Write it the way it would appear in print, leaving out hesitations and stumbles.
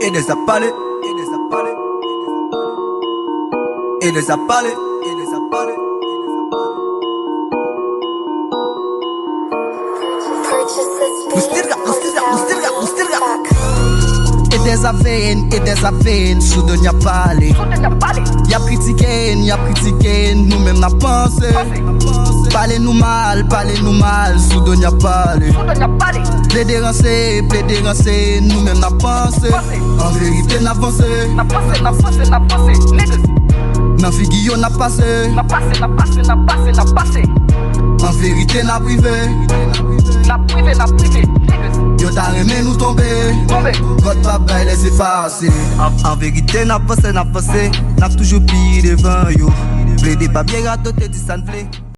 et les a parlé, et les a parlé, et les a parlé. Et des affaires, soudain y'a parlé. Y'a critiqué, nous-mêmes n'a pensé. Parlez-nous mal, soudain y'a parlé. Plaider rancé, nous-mêmes n'a pensé. En vérité n'a pensé. N'a figure n'a passé. En vérité n'a privé. Yo t'a remé nous tomber. Votre papa laisse effacer. En vérité n'a passé. N'a toujours pire devant yo. Plaidez pas bien gâteau, t'es dit ça ne plaît.